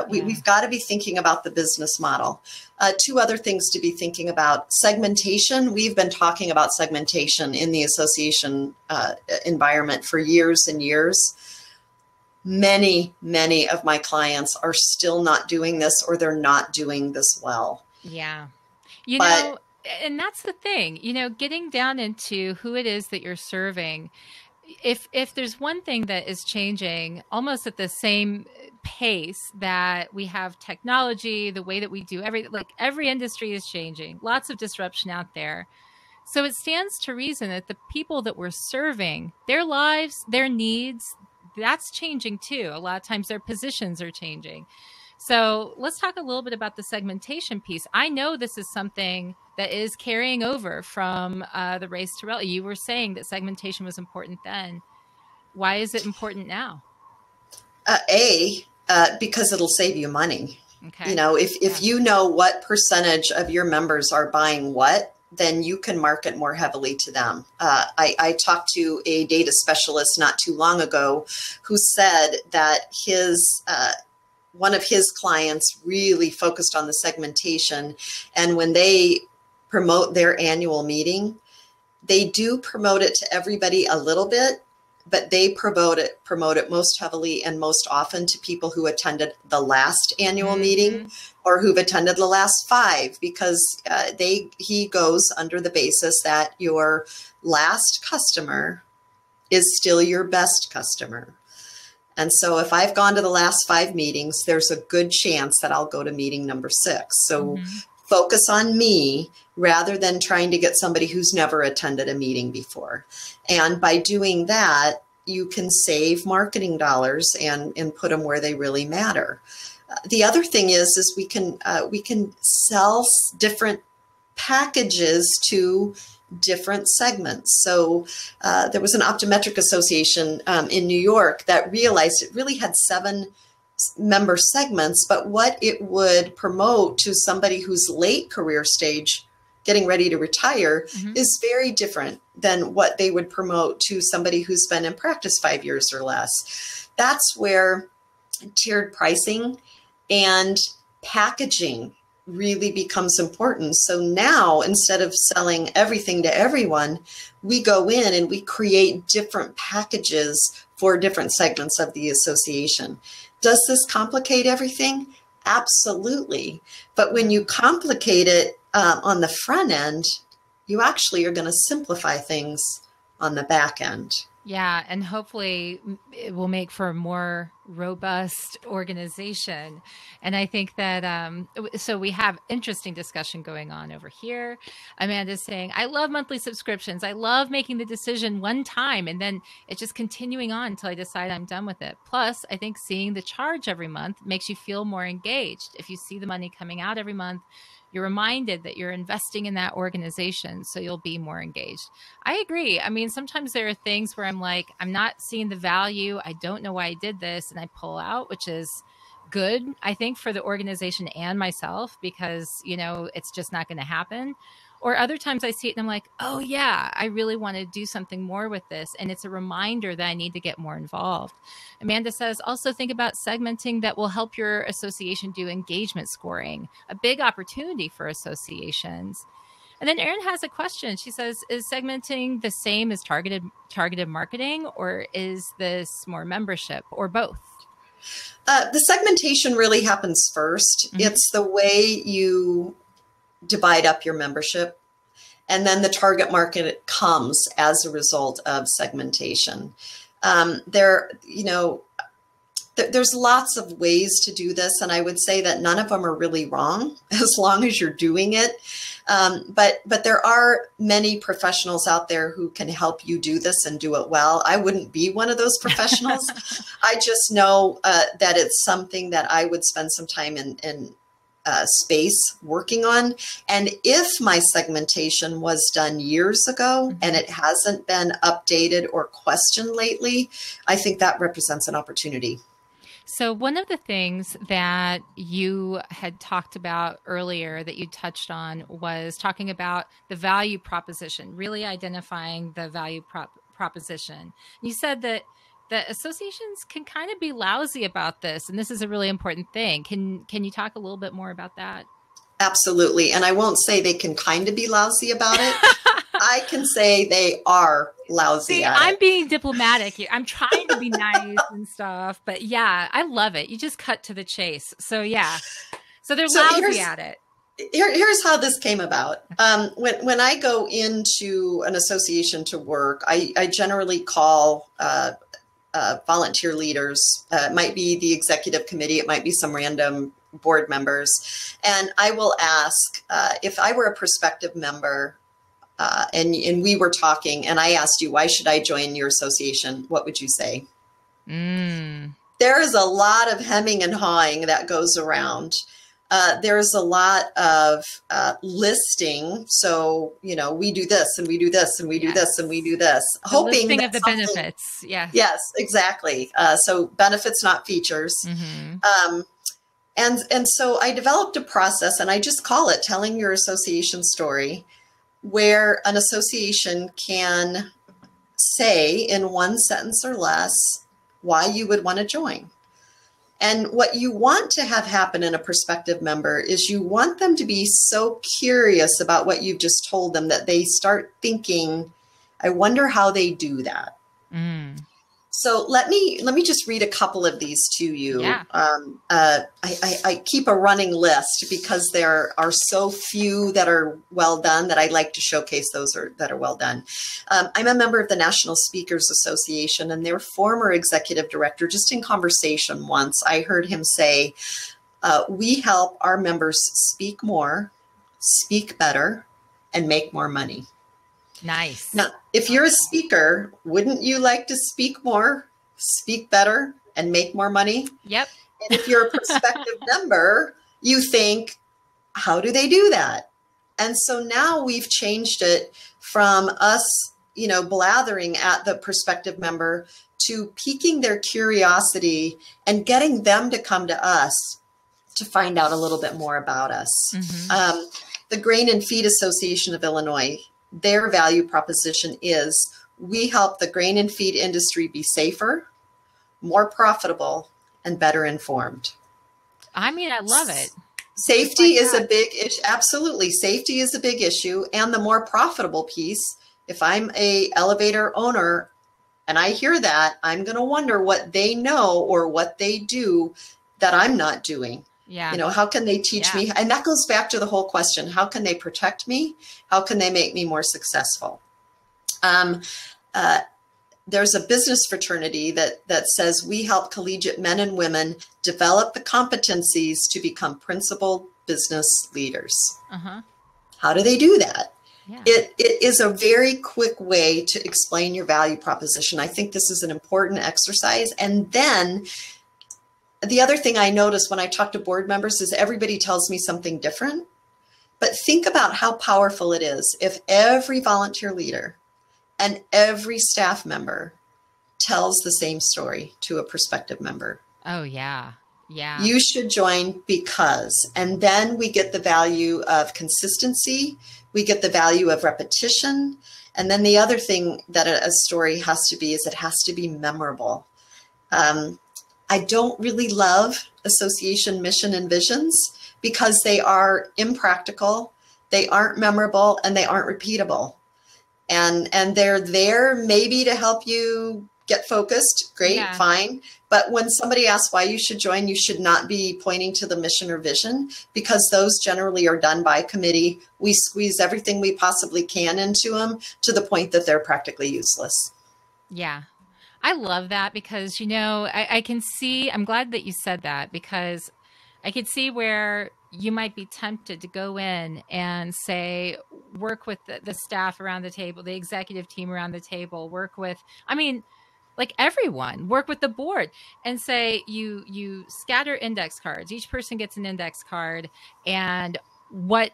We've got to be thinking about the business model. Two other things to be thinking about. Segmentation. We've been talking about segmentation in the association environment for years and years. Many of my clients are still not doing this, or they're not doing this well. Yeah. And that's the thing, getting down into who it is that you're serving. If there's one thing that is changing almost at the same pace that we have technology, the way that we do every industry is changing, lots of disruption out there. So it stands to reason that the people that we're serving, their lives, their needs, that's changing too. A lot of times their positions are changing. So let's talk a little bit about the segmentation piece. I know this is something that is carrying over from the race to relevance. You were saying that segmentation was important then. Why is it important now? Because it'll save you money. Okay. If you know what percentage of your members are buying what, then you can market more heavily to them. I talked to a data specialist not too long ago who said that one of his clients really focused on the segmentation. And when they promote their annual meeting, they do promote it to everybody a little bit, but they promote it most heavily and most often to people who attended the last annual meeting or who've attended the last 5, because he goes under the basis that your last customer is still your best customer. And so if I've gone to the last 5 meetings, there's a good chance that I'll go to meeting number 6. So focus on me rather than trying to get somebody who's never attended a meeting before. And by doing that, you can save marketing dollars and put them where they really matter. The other thing is we can sell different packages to different segments. So there was an optometric association in New York that realized it really had 7 member segments, but what it would promote to somebody who's late career stage, getting ready to retire, is very different than what they would promote to somebody who's been in practice 5 years or less. That's where tiered pricing and packaging really becomes important. So now, instead of selling everything to everyone, we go in and we create different packages for different segments of the association. Does this complicate everything? Absolutely. But when you complicate it on the front end, you actually are going to simplify things on the back end. Yeah, and hopefully it will make for a more robust organization. And I think that, so we have interesting discussion going on over here. Amanda's saying, I love monthly subscriptions. I love making the decision one time and then it's just continuing on until I decide I'm done with it. Plus, I think seeing the charge every month makes you feel more engaged. If you see the money coming out every month, you're reminded that you're investing in that organization, so you'll be more engaged. I agree. I mean, sometimes there are things where I'm like, I'm not seeing the value. I don't know why I did this. And I pull out, which is good, I think, for the organization and myself, because, it's just not going to happen. Or other times I see it and I'm like, oh yeah, I really want to do something more with this. And it's a reminder that I need to get more involved. Amanda says, also think about segmenting that will help your association do engagement scoring, a big opportunity for associations. And then Erin has a question. She says, is segmenting the same as targeted marketing, or is this more membership, or both? The segmentation really happens first. Mm-hmm. It's the way you divide up your membership, and then the target market comes as a result of segmentation. There's lots of ways to do this, and I would say that none of them are really wrong as long as you're doing it. But there are many professionals out there who can help you do this and do it well. I wouldn't be one of those professionals. I just know that it's something that I would spend some time in space working on. And if my segmentation was done years ago and it hasn't been updated or questioned lately, I think that represents an opportunity. So one of the things that you had talked about earlier that you touched on was talking about the value proposition, really identifying the value proposition. You said that the associations can kind of be lousy about this, and this is a really important thing. Can you talk a little bit more about that? Absolutely. And I won't say they can kind of be lousy about it. I can say they are lousy at it. I'm being diplomatic here. I'm trying to be nice and stuff, but yeah, I love it. You just cut to the chase. So yeah. So they're lousy at it. Here's how this came about. When I go into an association to work, I generally call volunteer leaders. It might be the executive committee. It might be some random board members. And I will ask, if I were a prospective member and we were talking and I asked you, why should I join your association? What would you say? There is a lot of hemming and hawing that goes around. There's a lot of listing. So, we do this and we do this and we do this and we do this. Hoping listing of the benefits. Yeah. Yes, exactly. So benefits, not features. Mm-hmm. And so I developed a process, and I just call it telling your association story, where an association can say in one sentence or less why you would want to join. And what you want to have happen in a prospective member is you want them to be so curious about what you've just told them that they start thinking, I wonder how they do that. So let me just read a couple of these to you. Yeah. I keep a running list because there are so few that are well done that I like to showcase those that are well done. I'm a member of the National Speakers Association, and their former executive director, just in conversation once, I heard him say, we help our members speak more, speak better, and make more money. Nice. Now, if you're a speaker, wouldn't you like to speak more, speak better, and make more money? Yep. And if you're a prospective member, you think, how do they do that? And so now we've changed it from us, blathering at the prospective member to piquing their curiosity and getting them to come to us to find out a little bit more about us. Mm-hmm. The Grain and Feed Association of Illinois, their value proposition is we help the grain and feed industry be safer, more profitable, and better informed. I mean, I love it. Safety is a big issue. Absolutely. Safety is a big issue. And the more profitable piece, if I'm a elevator owner and I hear that, I'm going to wonder what they know or what they do that I'm not doing. Yeah. How can they teach me? And that goes back to the whole question. How can they protect me? How can they make me more successful? There's a business fraternity that says we help collegiate men and women develop the competencies to become principled business leaders. Uh-huh. How do they do that? Yeah. It is a very quick way to explain your value proposition. I think this is an important exercise. And then the other thing I notice when I talk to board members is everybody tells me something different. But think about how powerful it is if every volunteer leader and every staff member tells the same story to a prospective member. Oh, yeah. Yeah. You should join because, and then we get the value of consistency. We get the value of repetition. And then the other thing that a story has to be is it has to be memorable. I don't really love association mission and visions because they are impractical, they aren't memorable, and they aren't repeatable. And they're there maybe to help you get focused. Great, yeah. Fine. But when somebody asks why you should join, you should not be pointing to the mission or vision, because those generally are done by committee. We squeeze everything we possibly can into them to the point that they're practically useless. Yeah. I love that because, you know, I can see, I'm glad that you said that, because I could see where you might be tempted to go in and say, work with the staff around the table, the executive team around the table, work with, I mean, like everyone, work with the board and say you scatter index cards. Each person gets an index card. And what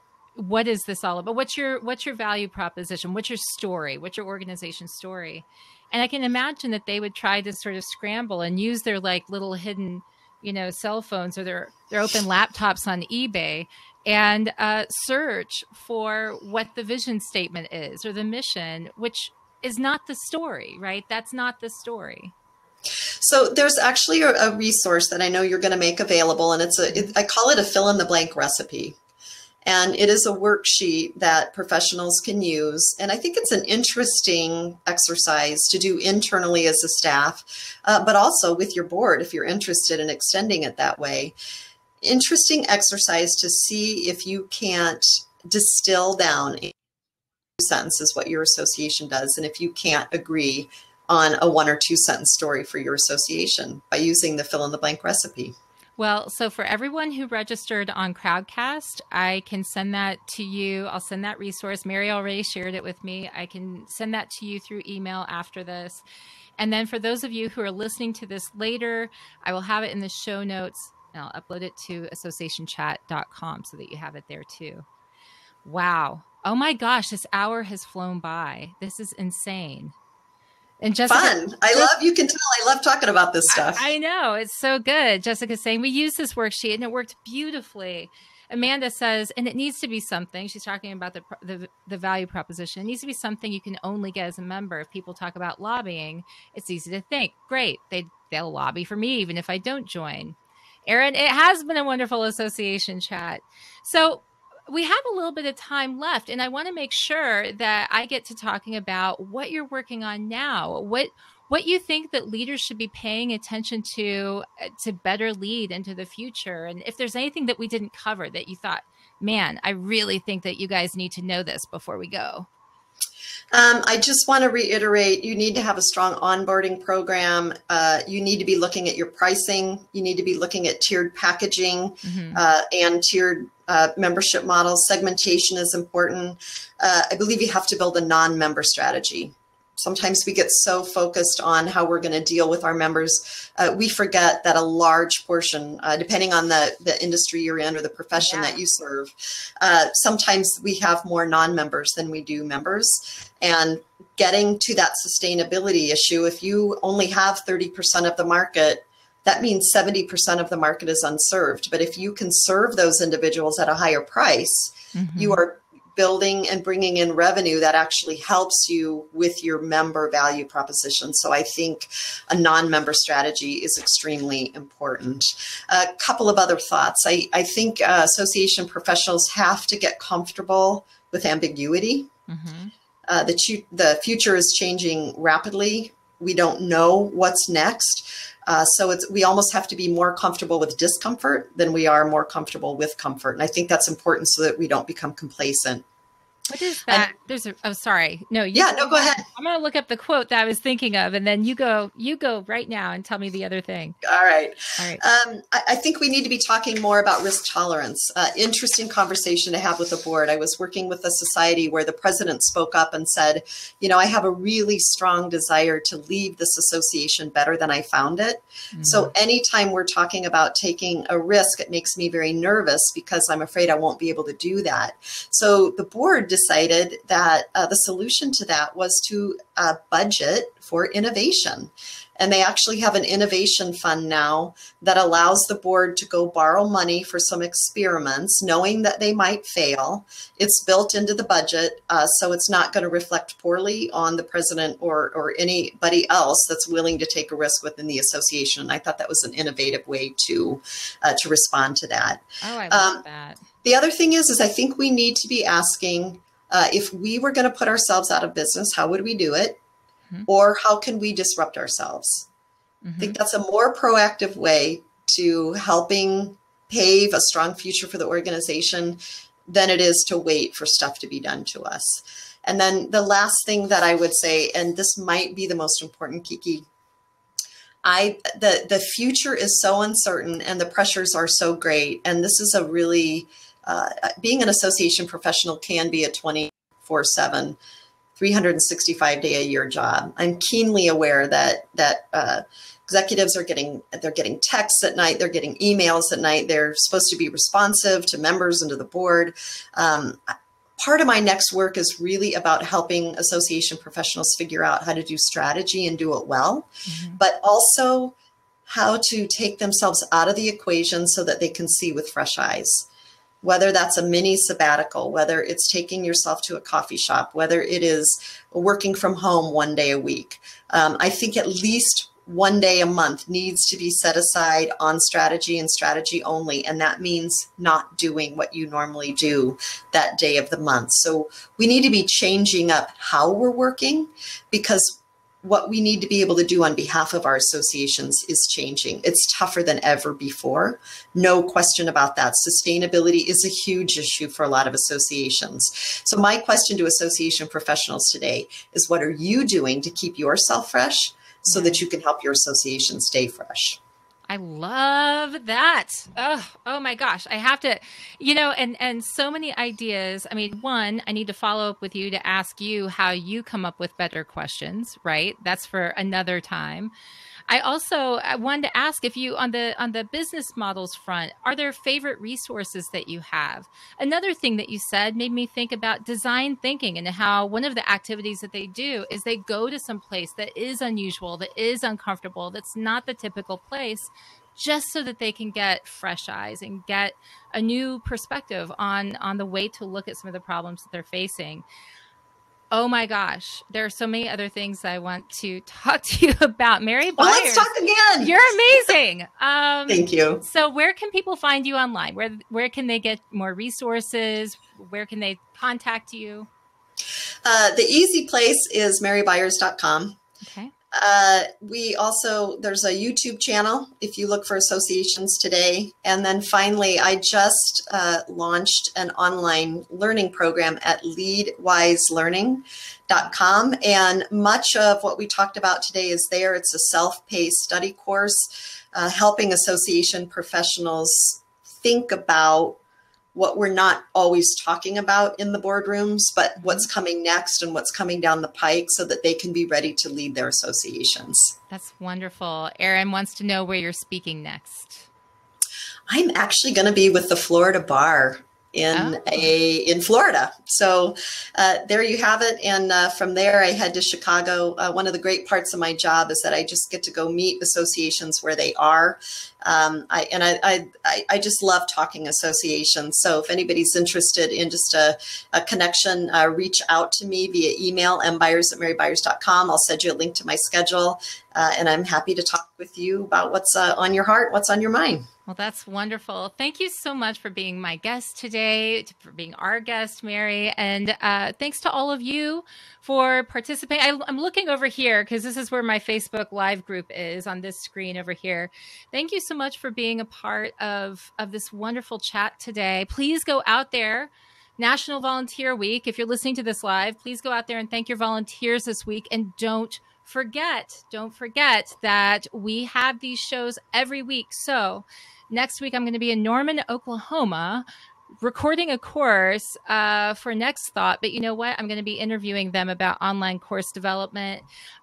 is this all about? What's your value proposition? What's your story? What's your organization story? And I can imagine that they would try to sort of scramble and use their like little hidden, you know, cell phones or their open laptops on eBay and search for what the vision statement is or the mission, which is not the story, right? That's not the story. So there's actually a resource that I know you're going to make available, and I call it a fill in the blank recipe. And it is a worksheet that professionals can use. And I think it's an interesting exercise to do internally as a staff, but also with your board if you're interested in extending it that way. Interesting exercise to see if you can't distill down in 2 sentences what your association does, and if you can't agree on a 1 or 2 sentence story for your association by using the fill in the blank recipe. Well, so for everyone who registered on Crowdcast, I can send that to you. I'll send that resource. Mary already shared it with me. I can send that to you through email after this. And then for those of you who are listening to this later, I will have it in the show notes, and I'll upload it to associationchat.com so that you have it there too. Wow. Oh my gosh, this hour has flown by. This is insane. And Jessica, fun. You can tell I love talking about this stuff. I know. It's so good. Jessica's saying we use this worksheet and it worked beautifully. Amanda says, and it needs to be something. She's talking about the value proposition. It needs to be something you can only get as a member. If people talk about lobbying, it's easy to think, great, they'll lobby for me even if I don't join. Erin, it has been a wonderful association chat. So we have a little bit of time left, and I want to make sure that I get to talking about what you're working on now, what you think that leaders should be paying attention to better lead into the future. And if there's anything that we didn't cover that you thought, man, I really think that you guys need to know this before we go. I just want to reiterate, you need to have a strong onboarding program. You need to be looking at your pricing. You need to be looking at tiered packaging and tiered membership models. Segmentation is important. I believe you have to build a non-member strategy. Sometimes we get so focused on how we're going to deal with our members, we forget that a large portion, depending on the industry you're in or the profession that you serve, sometimes we have more non-members than we do members. And getting to that sustainability issue, if you only have 30% of the market, that means 70% of the market is unserved. But if you can serve those individuals at a higher price, you are building and bringing in revenue that actually helps you with your member value proposition. So I think a non-member strategy is extremely important. A couple of other thoughts. I think association professionals have to get comfortable with ambiguity. The future is changing rapidly. We don't know what's next. So we almost have to be more comfortable with discomfort than we are more comfortable with comfort. And I think that's important so that we don't become complacent. What is that? Sorry. No, go ahead. I'm going to look up the quote that I was thinking of, and then you go right now and tell me the other thing. All right. All right. I think we need to be talking more about risk tolerance. Interesting conversation to have with the board. I was working with a society where the president spoke up and said, I have a really strong desire to leave this association better than I found it. Mm-hmm. So anytime we're talking about taking a risk, it makes me very nervous because I'm afraid I won't be able to do that. So the board decided that the solution to that was to budget for innovation. And they actually have an innovation fund now that allows the board to go borrow money for some experiments, knowing that they might fail. It's built into the budget, so it's not going to reflect poorly on the president or anybody else that's willing to take a risk within the association. And I thought that was an innovative way to respond to that. Oh, I love that. The other thing is I think we need to be asking, if we were going to put ourselves out of business, how would we do it? Or how can we disrupt ourselves? Mm-hmm. I think that's a more proactive way to helping pave a strong future for the organization than it is to wait for stuff to be done to us. And then the last thing that I would say, and this might be the most important, KiKi, the future is so uncertain and the pressures are so great. And this is a really, being an association professional can be a 24/7 365-day-a-year job. I'm keenly aware that executives are getting texts at night, they're getting emails at night, they're supposed to be responsive to members and to the board. Part of my next work is really about helping association professionals figure out how to do strategy and do it well, but also how to take themselves out of the equation so that they can see with fresh eyes. Whether that's a mini sabbatical, whether it's taking yourself to a coffee shop, whether it is working from home one day a week. I think at least one day a month needs to be set aside on strategy and strategy only. And that means not doing what you normally do that day of the month. So we need to be changing up how we're working, because what we need to be able to do on behalf of our associations is changing. It's tougher than ever before. No question about that. Sustainability is a huge issue for a lot of associations. So my question to association professionals today is, what are you doing to keep yourself fresh so that you can help your association stay fresh? I love that. Oh my gosh. I have to, and so many ideas. I mean, one, I need to follow up with you to ask you how you come up with better questions, right? That's for another time. I wanted to ask if you, on the business models front, are there favorite resources that you have? Another thing that you said made me think about design thinking, and how one of the activities that they do is they go to some place that is unusual, that is uncomfortable, that's not the typical place, just so that they can get fresh eyes and get a new perspective on the way to look at some of the problems that they're facing. Oh my gosh, there are so many other things I want to talk to you about. Mary Byers. Well, let's talk again. You're amazing. Thank you. So where can people find you online? Where can they get more resources? Where can they contact you? The easy place is marybyers.com. Okay. There's a YouTube channel if you look for Associations Today. And then finally, I just launched an online learning program at leadwiselearning.com. And much of what we talked about today is there. It's a self-paced study course, helping association professionals think about what we're not always talking about in the boardrooms, but what's coming next and what's coming down the pike, so that they can be ready to lead their associations. That's wonderful. Erin wants to know where you're speaking next. I'm actually going to be with the Florida Bar in Florida. So there you have it. And from there, I head to Chicago. One of the great parts of my job is that I just get to go meet associations where they are. I just love talking associations. So if anybody's interested in just a connection, reach out to me via email, mbyers@marybyers.com. I'll send you a link to my schedule. And I'm happy to talk with you about what's on your heart, what's on your mind. Well, that's wonderful. Thank you so much for being my guest today, for being our guest, Mary. And thanks to all of you for participating. I'm looking over here because this is where my Facebook Live group is, on this screen over here. Thank you so much for being a part of this wonderful chat today. Please go out there, National Volunteer Week. If you're listening to this live, please go out there and thank your volunteers this week. And don't forget that we have these shows every week. So next week, I'm going to be in Norman, Oklahoma, recording a course for Next Thought. But you know what? I'm going to be interviewing them about online course development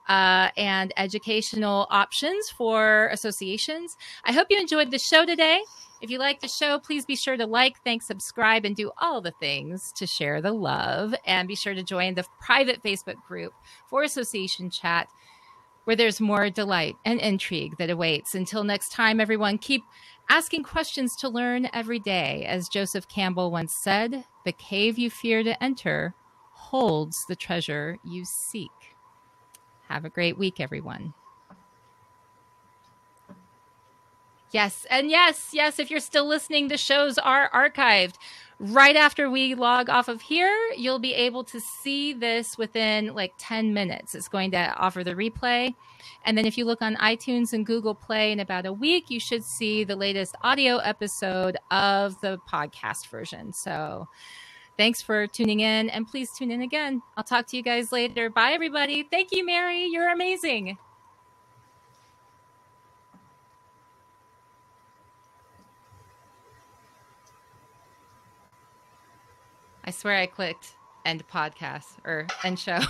and educational options for associations. I hope you enjoyed the show today. If you like the show, please be sure to like, thank, subscribe, and do all the things to share the love. And be sure to join the private Facebook group for Association Chat, where there's more delight and intrigue that awaits. Until next time, everyone, keep asking questions to learn every day. As Joseph Campbell once said, the cave you fear to enter holds the treasure you seek. Have a great week, everyone. Yes, and yes, if you're still listening, the shows are archived. Right after we log off of here, you'll be able to see this within like 10 minutes. It's going to offer the replay. And then if you look on iTunes and Google Play in about a week, you should see the latest audio episode of the podcast version. So thanks for tuning in, and please tune in again. I'll talk to you guys later. Bye, everybody. Thank you, Mary. You're amazing. I swear I clicked end podcast or end show.